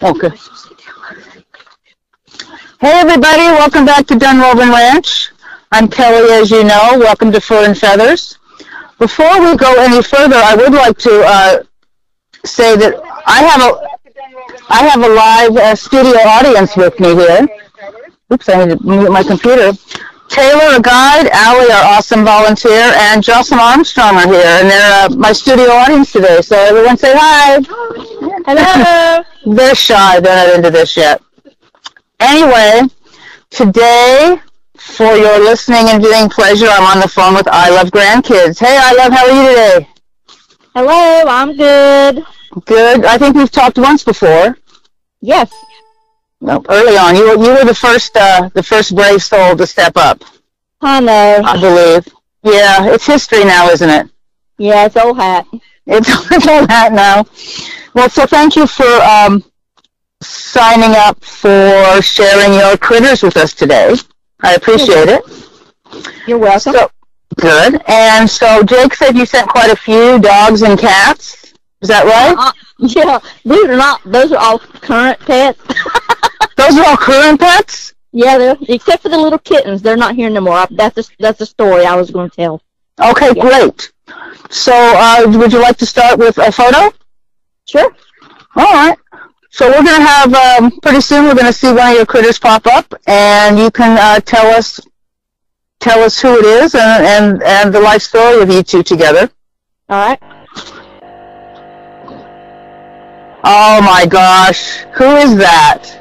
Okay. Hey everybody, welcome back to Dunrovin Ranch. I'm Kelly, as you know. Welcome to Fur and Feathers. Before we go any further, I would like to say that I have a live studio audience with me here. Oops, I need to mute my computer. Taylor, a guide, Allie, our awesome volunteer, and Jocelyn Armstrong are here, and they're my studio audience today. So everyone say hi. Hello. They're shy. They're not into this yet. Anyway, today, for your listening and viewing pleasure, I'm on the phone with I Love Grandkids. Hey, I Love, how are you today? Hello, I'm good. Good. I think we've talked once before. Yes. No, early on. You were the first brave soul to step up. I know. I believe. Yeah, it's history now, isn't it? Yeah, it's old hat. It's old hat now. Well, so thank you for signing up for sharing your critters with us today. I appreciate it. You're welcome. So, good. And so Jake said you sent quite a few dogs and cats. Is that right? Yeah. Believe it or not, those are all current pets. Those are all current pets? Yeah, except for the little kittens. They're not here no more. That's a story I was going to tell. Okay, yeah. Great. So would you like to start with a photo? Sure. All right. So we're going to have, pretty soon we're going to see one of your critters pop up, and you can tell us who it is and the life story of you two together. All right. Oh, my gosh. Who is that?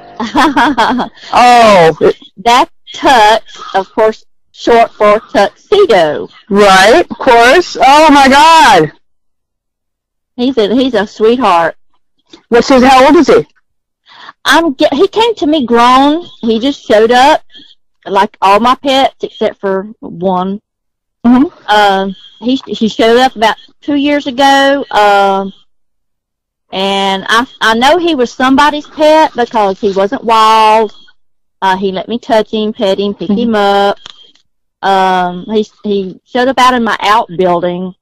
Oh. That's Tux, of course, short for tuxedo. Right, of course. Oh, my God. He's a sweetheart. How old is he? He came to me grown. He just showed up, like all my pets except for one. Mm-hmm. He showed up about 2 years ago. And I know he was somebody's pet because he wasn't wild. He let me touch him, pet him, pick him up. He showed up out in my outbuilding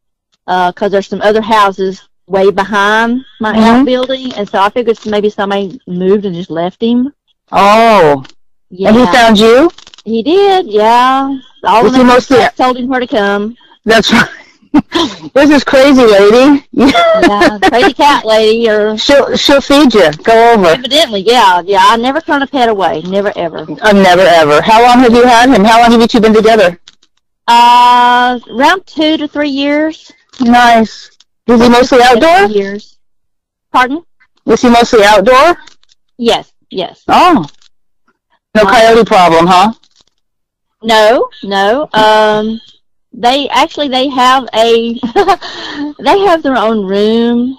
because there's some other houses way behind my outbuilding, and so I figured maybe somebody moved and just left him. Oh. Yeah. And he found you? He did, yeah. All the neighbors told him where to come. That's right. This is crazy lady. Yeah, crazy cat lady. Or she'll feed you. Go over. Evidently, yeah. I never turn a pet away. Never, ever. Never, ever. How long have you had him? How long have you two been together? Around 2 to 3 years. Nice. Is he mostly outdoor? Years. Pardon? Was he mostly outdoor? Yes. Oh. No coyote problem, huh? No. They have they have their own room,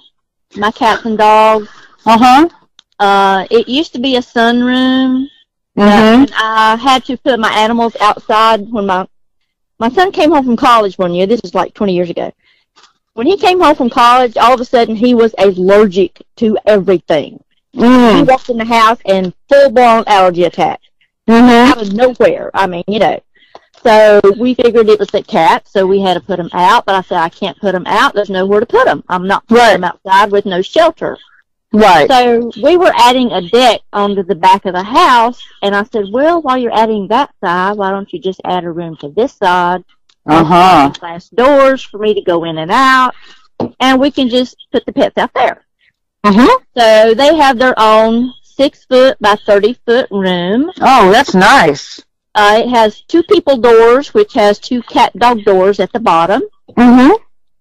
my cats and dogs. It used to be a sunroom. And I had to put my animals outside when my son came home from college one year. This is like 20 years ago. When he came home from college, all of a sudden he was allergic to everything. He walked in the house and full-blown allergy attack. Out of nowhere. I mean, So we figured it was the cat, so we had to put him out. But I said, I can't put him out. There's nowhere to put him. I'm not putting him outside with no shelter. Right. So we were adding a deck onto the back of the house, and I said, well, while you're adding that side, why don't you just add a room to this side? Glass doors for me to go in and out, and we can just put the pets out there. So they have their own 6-foot by 30-foot room. Oh, that's nice. It has 2 people doors, which has 2 cat dog doors at the bottom.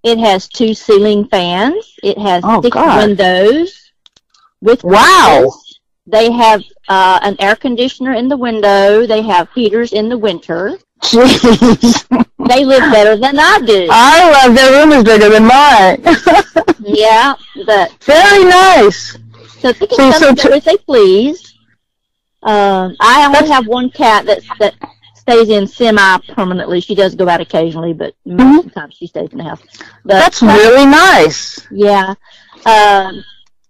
It has 2 ceiling fans. It has 6 windows with windows. They have an air conditioner in the window. They have heaters in the winter. Jeez. They live better than I do. I love their room is bigger than mine. Yeah, but very nice. So they can come and go as they please. I only have one cat that stays in semi-permanently. She does go out occasionally, but most of the time she stays in the house. But that's really nice. Yeah.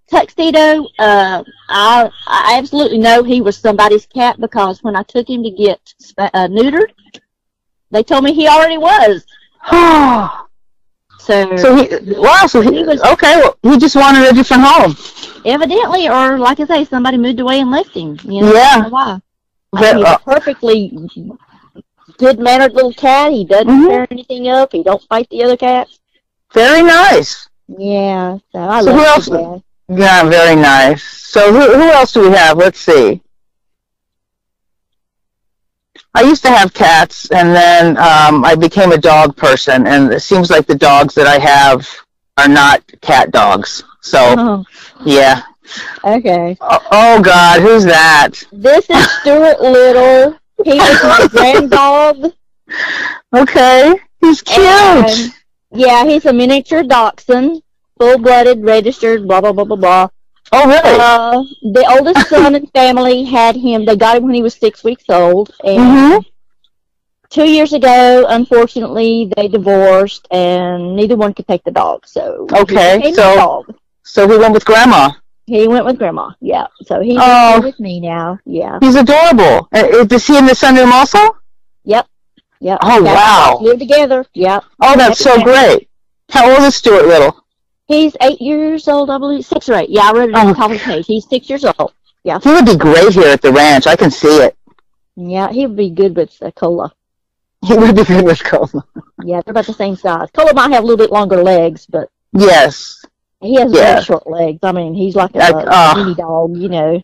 Tuxedo, I absolutely know he was somebody's cat because when I took him to get neutered, they told me he already was. So he was, okay, well, he just wanted a different home. Evidently, or like I say, somebody moved away and left him. You know, Yeah. I don't know why. He's a perfectly good-mannered little cat. He doesn't tear anything up. He don't fight the other cats. Very nice. Yeah, so I love him. Yeah, very nice. So who else do we have? Let's see. I used to have cats, and then I became a dog person, and it seems like the dogs that I have are not cat dogs. So, yeah. Okay. Oh, God, who's that? This is Stuart Little. He was my grand dog. Okay, he's cute. And, yeah, he's a miniature dachshund, full-blooded, registered, blah, blah, blah, blah, blah. Oh, really? The oldest son in the family had him. They got him when he was 6 weeks old. And 2 years ago, unfortunately, they divorced, and neither one could take the dog. So so he went with Grandma. He went with Grandma. Yeah. So he's with me now. Yeah. He's adorable. Does he and the sunroom also? Yep. Yep. Oh, wow. Live together. Yep. Oh, that's so great. How old is Stuart Little? He's 8 years old, I believe. 6 or 8. Yeah, I wrote it on the top of the page. He's 6 years old. Yeah. He would be great here at the ranch. I can see it. Yeah, he would be good with Cola. He would be good with Cola. Yeah, they're about the same size. Cola might have a little bit longer legs, but... Yes. He has very short legs. I mean, he's like a mini dog, you know.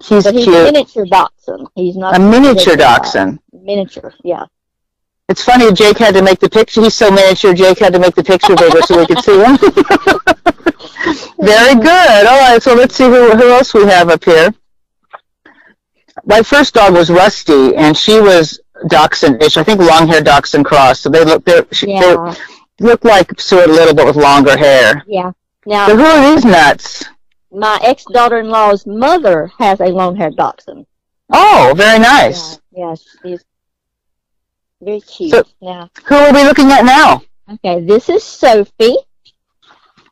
He's cute. A miniature dachshund. He's not a miniature dachshund. Miniature, yeah. It's funny, Jake had to make the picture. He's so miniature, Jake had to make the picture bigger so we could see him. Very good. All right, so let's see who else we have up here. My first dog was Rusty, and she was dachshund-ish. I think long-haired dachshund cross. So they look like Stuart Little, but with longer hair. Yeah. Now, so who are these nuts? My ex-daughter-in-law's mother has a long-haired dachshund. Oh, very nice. Yeah, she's very cute. So, now, who are we looking at now? Okay, this is Sophie.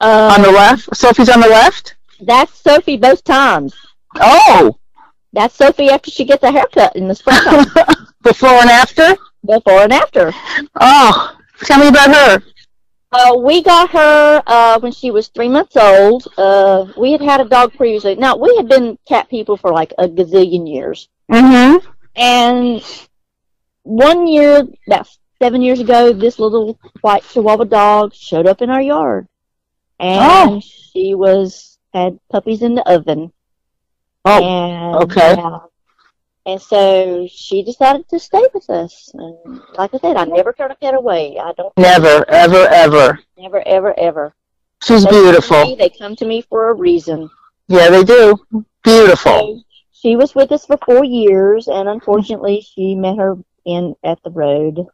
On the left? Sophie's on the left? That's Sophie both times. Oh! That's Sophie after she gets a haircut in the springtime. Before and after? Before and after. Oh, tell me about her. We got her when she was 3 months old. We had a dog previously. Now, we had been cat people for like a gazillion years. Mm-hmm. And 1 year, about 7 years ago, this little white Chihuahua dog showed up in our yard. And she had puppies in the oven. Oh, and, okay. And so she decided to stay with us. And like I said, I never turn a pet away. I don't. Never, ever, ever. Never, ever, ever. She's beautiful. They come to me for a reason. Yeah, they do. Beautiful. So she was with us for 4 years, and unfortunately, she met her end at the road.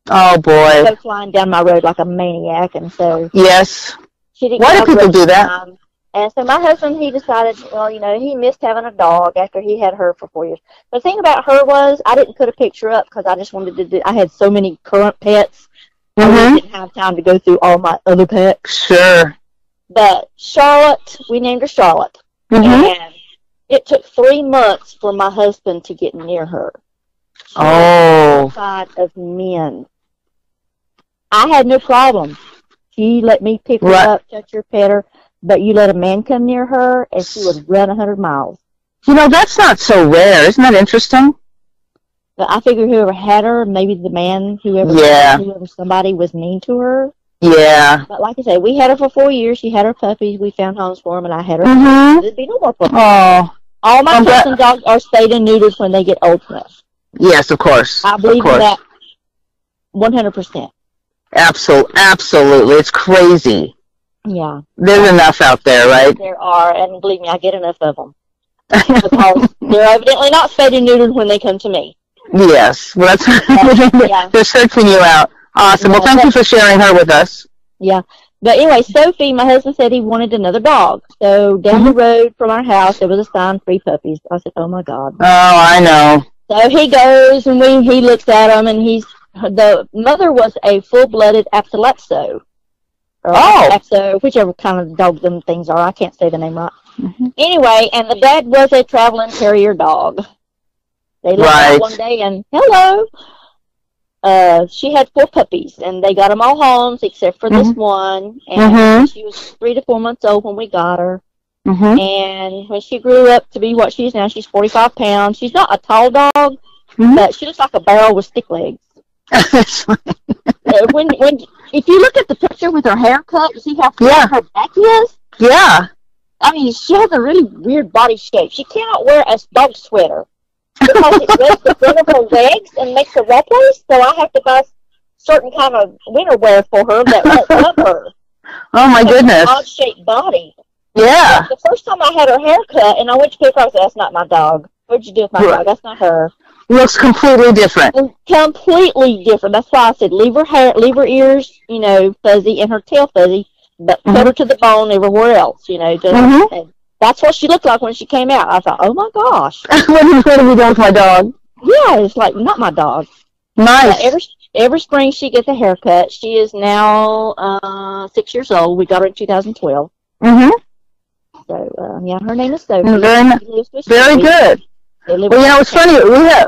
Oh, boy. She was flying down my road like a maniac, and so... Yes. She didn't Why do people do that? Time. And so my husband, he decided, well, you know, he missed having a dog after he had her for 4 years. The thing about her was, I didn't put a picture up because I just wanted to do, I had so many current pets. I really didn't have time to go through all my other pets. Sure. But Charlotte, we named her Charlotte. And it took 3 months for my husband to get near her. She was terrified of men. I had no problem. She let me pick her up, touch her, pet her. But you let a man come near her, and she would run 100 miles. You know, that's not so rare. Isn't that interesting? But I figure whoever had her, maybe the man, whoever somebody was mean to her. Yeah. But like I say, we had her for 4 years. She had her puppies. We found homes for them, and I had her. There'd be no more puppies. Oh. All my cats and dogs are spayed and neutered when they get old enough. Yes, of course. I believe in that 100%. Absolutely. It's crazy. Yeah. There's enough out there, right? There are, and believe me, I get enough of them. Because they're evidently not spayed and neutered when they come to me. Yes. Well, that's they're searching you out. Awesome. Well, thank you for sharing her with us. Yeah. But anyway, Sophie, my husband said he wanted another dog. So down the road from our house, there was a sign, free puppies. I said, oh, my God. Oh, I know. So he goes, and he looks at them, and the mother was a full-blooded Apsalapso. So whichever kind of dog them things are. I can't say the name right. Anyway, and the dad was a traveling terrier dog. They looked out one day and, hello. She had 4 puppies, and they got them all homes except for this one. And she was 3 to 4 months old when we got her. Mm-hmm. And when she grew up to be what she is now, she's 45 pounds. She's not a tall dog, Mm-hmm. but she looks like a barrel with stick legs. If you look at the picture with her haircut, you see how flat her back is? Yeah. I mean, she has a really weird body shape. She cannot wear a dog sweater because it rubs the front of her legs and makes her ruffles, so I have to buy certain kind of winter wear for her that won't rub her. Oh, my goodness. An odd-shaped body. Yeah. The first time I had her haircut, and I went to pick her up, I said, that's not my dog. What'd you do with my dog? That's not her. Looks completely different. Completely different. That's why I said leave her ears, fuzzy, and her tail fuzzy, but cut her to the bone everywhere else, That's what she looked like when she came out. I thought, oh my gosh. What have you done with my dog? Yeah, it's like, not my dog. Nice. Every spring she gets a haircut. She is now 6 years old. We got her in 2012. Mm-hmm. So, her name is Sophie. Very good. Well, it's funny.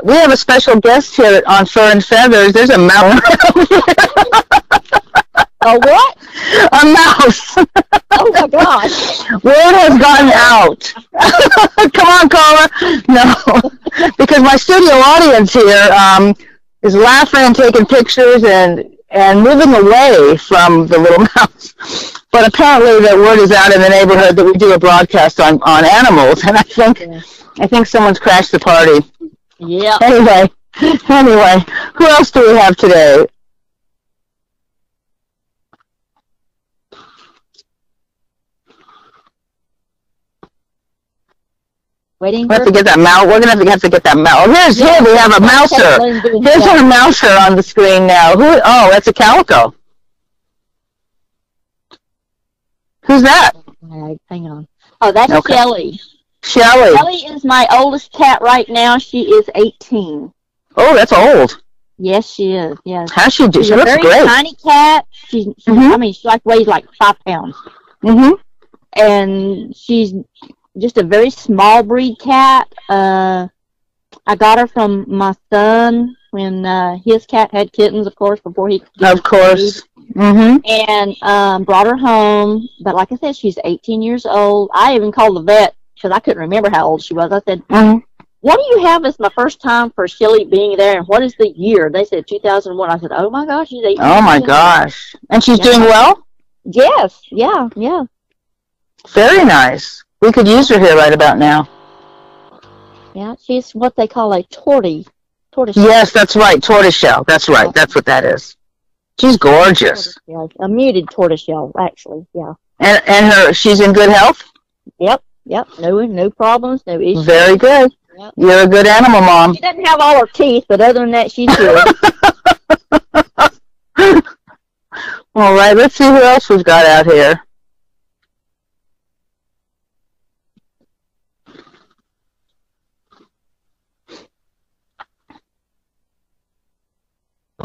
We have a special guest here on Fur and Feathers. There's a mouse. A what? A mouse. Oh, my gosh. Word has gotten out. Come on, caller. No. Because my studio audience here is laughing and taking pictures and moving away from the little mouse. But apparently the word is out in the neighborhood that we do a broadcast on animals, and I think someone's crashed the party. Yeah. Anyway, who else do we have today? Waiting. We have to get that mouse. We're gonna have to get that mouse. Here we have a mouser. Here's our mouser on the screen now. Oh, that's a calico. Who's that? Hang on. Oh, that's Shelly. Shelly is my oldest cat right now. She is 18. Oh, that's old. Yes, she is. Yes. How's she do? She's she looks a very great. tiny cat. I mean, she weighs like 5 pounds. Mm-hmm. And she's just a very small breed cat. I got her from my son when his cat had kittens, of course, before he. Of course. Mm-hmm. And brought her home. But like I said, she's 18 years old. I even called the vet because I couldn't remember how old she was. I said, what do you have as my first time for Shelly being there, and what is the year? They said 2001. I said, oh, my gosh, she's 18. Oh, my gosh. And she's doing well? Yes. Yeah. Very nice. We could use her here right about now. Yeah, she's what they call a tortoise. Yes, that's right. Tortoiseshell. That's right. That's what that is. She's gorgeous. A muted tortoiseshell, actually. Yeah. And she's in good health? Yep. No problems, no issues. Very good. Yep. You're a good animal mom. She doesn't have all her teeth, but other than that, she's good. All right, let's see who else we've got out here.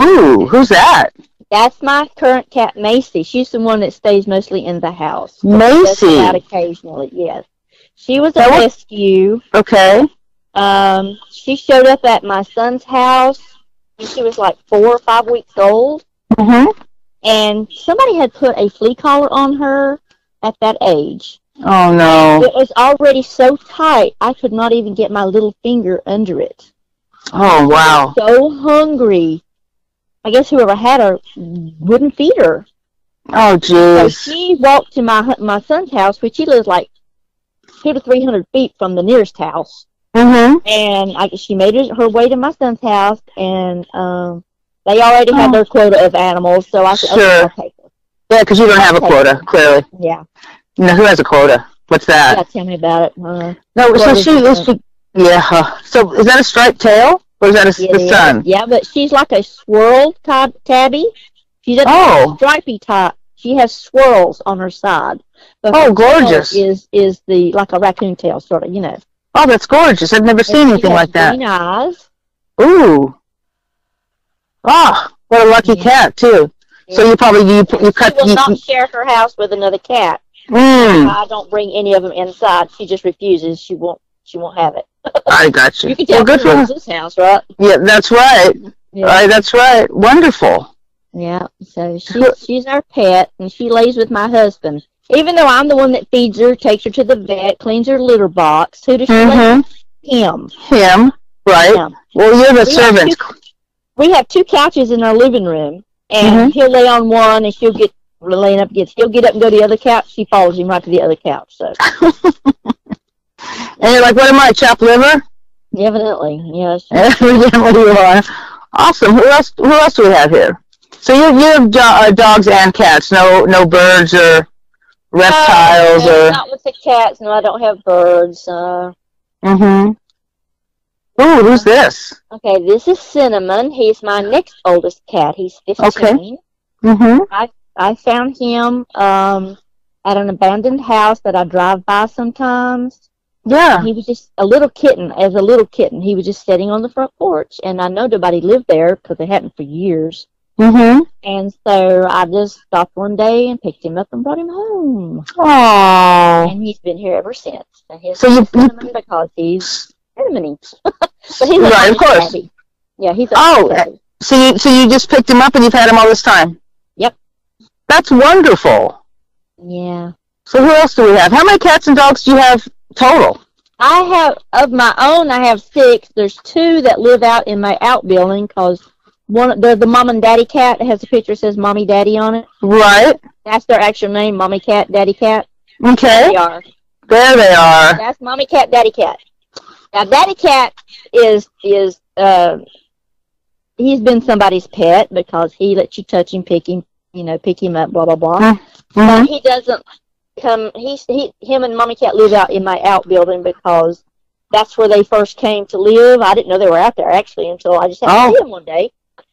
Ooh, who's that? That's my current cat, Macy. She's the one that stays mostly in the house. Macy? Out occasionally, yes. She was a rescue. Okay. She showed up at my son's house when she was like 4 or 5 weeks old. Mm-hmm. And somebody had put a flea collar on her at that age. Oh, no. It was already so tight, I could not even get my little finger under it. Oh, wow. She was so hungry. I guess whoever had her wouldn't feed her. Oh, jeez. So she walked to my son's house, which he lives like 200 to 300 feet from the nearest house. Mm-hmm. And she made her way to my son's house, and they already had their quota of animals, so I said, okay, I'll take her. Yeah, because you don't have a quota, clearly. Yeah. No, who has a quota? What's that? Yeah, tell me about it. No, so yeah. So is that a striped tail? Or is that the sun? Yeah, but she's like a swirled tabby. She's a stripy type. She has swirls on her side. But her gorgeous. Is the like a raccoon tail, sort of, Oh, that's gorgeous. I've never seen anything like that. Green eyes. Ooh. Ah, what a lucky cat, too. Yeah. So you probably, you cut... She will not share her house with another cat. I don't bring any of them inside. She just refuses. She won't have it. I got you. You can tell good for this house, right? Yeah, that's right. Yeah. Right, that's right. Wonderful. Yeah, so she's our pet, and she lays with my husband. Even though I'm the one that feeds her, takes her to the vet, cleans her litter box, who does she let? Him. Him, right. Him. Well, you're the servant. We have 2 couches in our living room, and he'll lay on one, and she'll get laying up against. He'll get up and go to the other couch. She follows him right to the other couch. So. And you're like, what am I, chopped liver? Evidently, yes. Evidently you are. Awesome. Who else do we have here? So you have dogs and cats, no birds or reptiles or... Not with the cats. No, I don't have birds. Ooh, who's this? Okay, this is Cinnamon. He's my next oldest cat. He's 15. Okay. I found him at an abandoned house that I drive by sometimes. Yeah. He was just a little kitten. As a little kitten, he was just sitting on the front porch, and I know nobody lived there because they hadn't for years. And so I just stopped one day and picked him up and brought him home. Aww. And he's been here ever since. And his so Cinnamon because he's cinnamony. But he's right, of course. Daddy. Yeah, he's a so you just picked him up and you've had him all this time? Yep. That's wonderful. Yeah. So who else do we have? How many cats and dogs do you have total? I have, of my own, I have 6. There's 2 that live out in my outbuilding because they're the mom and daddy cat. It has a picture that says mommy daddy on it. Right. That's their actual name, mommy cat, daddy cat. Okay. There they are. There they are. That's mommy cat, daddy cat. Now, daddy cat is he's been somebody's pet because he lets you touch him, pick him up, blah, blah, blah. But he doesn't come, him and mommy cat live out in my outbuilding because that's where they first came to live. I didn't know they were out there, actually, until I just happened to see them one day.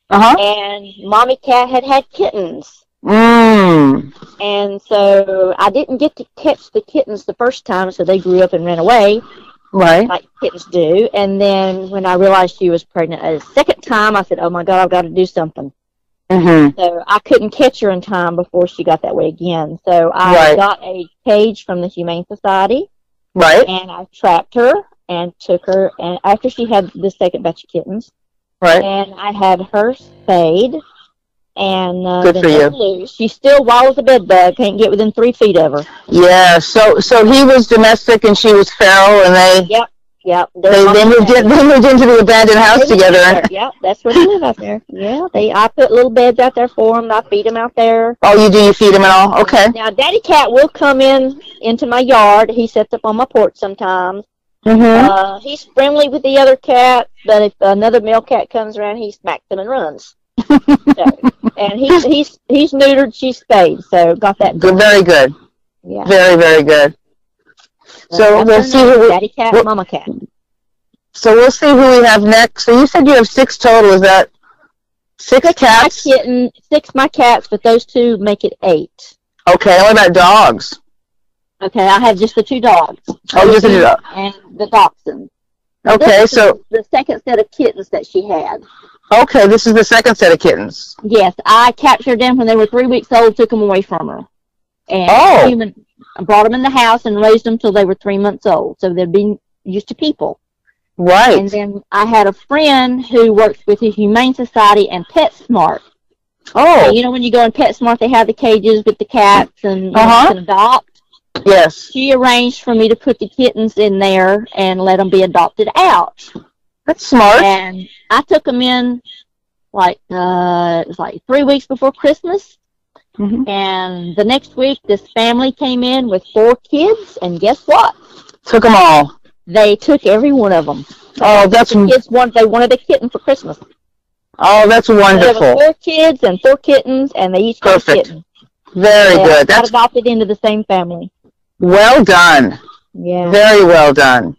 And mommy cat had kittens. And so I didn't get to catch the kittens the first time, so they grew up and ran away. Right. Like kittens do. And then when I realized she was pregnant a second time, I said, oh, my God, I've got to do something. So I couldn't catch her in time before she got that way again. So I got a cage from the Humane Society. Right. And I trapped her and took her, and after she had the second batch of kittens. Right. And I had her spayed. And good for you. Loose. She's still wild as a bed bug. Can't get within 3 feet of her. Yeah. So he was domestic and she was feral, and they. Yep. They moved into the abandoned house together. Yep. That's where they live out there. Yeah. I put little beds out there for them. I feed them out there. Oh, you do? You feed them and all? Okay. Now, Daddy Cat will come into my yard. He sits up on my porch sometimes. He's friendly with the other cats, but if another male cat comes around, he smacks them and runs. And he's neutered, she's spayed, so got that. Good, very good. Yeah. Very, very good. So we'll see who Daddy cat, mama cat. So we'll see who we have next. So you said you have 6 total. Is that 6 cats? 6 my cats, but those 2 make it 8. Okay. What about dogs? Okay, I have just the 2 dogs. Oh, just the 2 dogs. And the dachshund. Okay, so the second set of kittens that she had. Okay, this is the second set of kittens. Yes, I captured them when they were 3 weeks old, took them away from her. And brought them in the house and raised them till they were 3 months old, so they'd been used to people. Right. And then I had a friend who works with the Humane Society and PetSmart. Oh. So, you know when you go in PetSmart, they have the cages with the cats and you can adopt? Yes. She arranged for me to put the kittens in there and let them be adopted out. That's smart. And I took them in it was like 3 weeks before Christmas. And the next week, this family came in with 4 kids, and guess what? Took them all. They took every one of them. Oh, that's the kids they wanted a kitten for Christmas. Oh, that's wonderful. So there were 4 kids and 4 kittens, and they each got a kitten. Very good. Got adopted into the same family. Well done. Yeah. Very well done.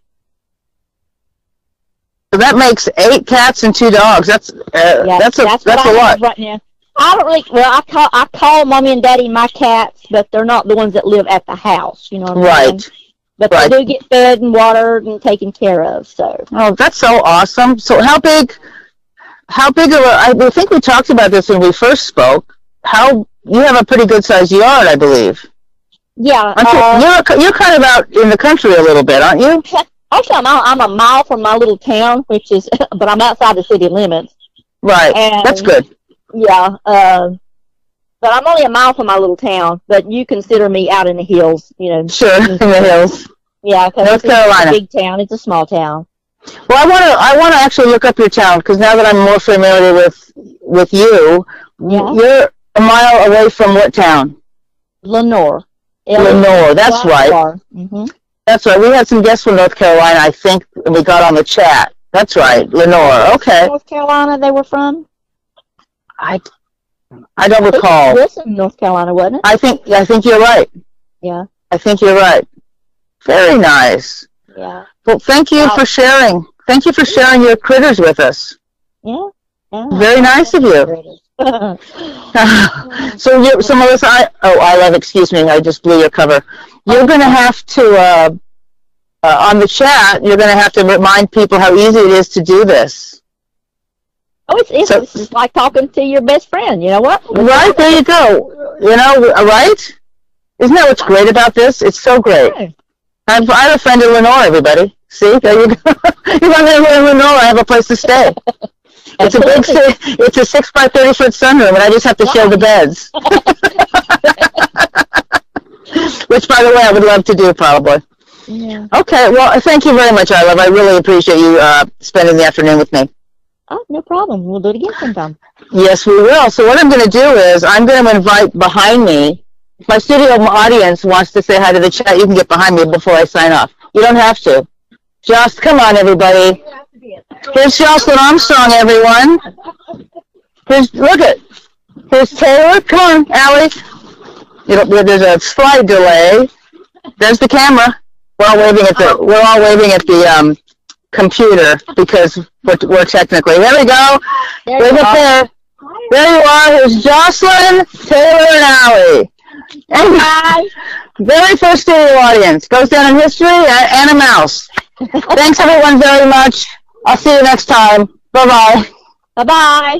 So that makes 8 cats and 2 dogs. That's a lot. Right now. I don't really. Well, I call Mommy and Daddy my cats, but they're not the ones that live at the house. You know what I'm saying? But they do get fed and watered and taken care of. So. Oh, that's so awesome. So how big of I think we talked about this when we first spoke. You have a pretty good sized yard, I believe. Yeah. You're kind of out in the country a little bit, aren't you? Actually, I'm a mile from my little town, but I'm outside the city limits. Right. And, that's good. Yeah. But but I'm only a mile from my little town. But you consider me out in the hills, you know. Sure, in the hills. Yeah, because North Carolina. It's a big town. It's a small town. Well, I want to actually look up your town because now that I'm more familiar with you, you're a mile away from what town? Lenore. Lenore, that's right. Mm-hmm. That's right. We had some guests from North Carolina, I think, and we got on the chat. That's right, Lenore. Okay. North Carolina, they were from. I don't recall. Wilson, North Carolina, wasn't it? I think you're right. Yeah. I think you're right. Very nice. Yeah. Well, thank you for sharing. Thank you for sharing your critters with us. Yeah. Very nice of you. So, Melissa, ilove, excuse me, I just blew your cover. You're going to have to, on the chat, you're going to have to remind people how easy it is to do this. Oh, it's just like talking to your best friend. You know what? Right, there you go. You know, right? Isn't that what's great about this? It's so great. I have a friend in Lenore, everybody. See, there you go. If I'm going to Lenore, I have a place to stay. It's a big, it's a 6 by 30 foot sunroom, and I just have to share the beds. Which, by the way, I would love to do probably. Yeah. Okay, well, thank you very much, ilove. I really appreciate you spending the afternoon with me. Oh, no problem. We'll do it again sometime. Yes, we will. So what I'm going to do is I'm going to invite behind me. If my studio audience wants to say hi to the chat, you can get behind me before I sign off. You don't have to. Just come on, everybody. Here's Jocelyn Armstrong, everyone. Here's Taylor. Come on, Allie. There's a slide delay. There's the camera. We're all waving at the computer because we're technically. There we go. Wave it there. There you are. Here's Jocelyn, Taylor, and Allie. And very first studio audience. Goes down in history, and a mouse. Thanks, everyone, very much. I'll see you next time. Bye-bye. Bye-bye.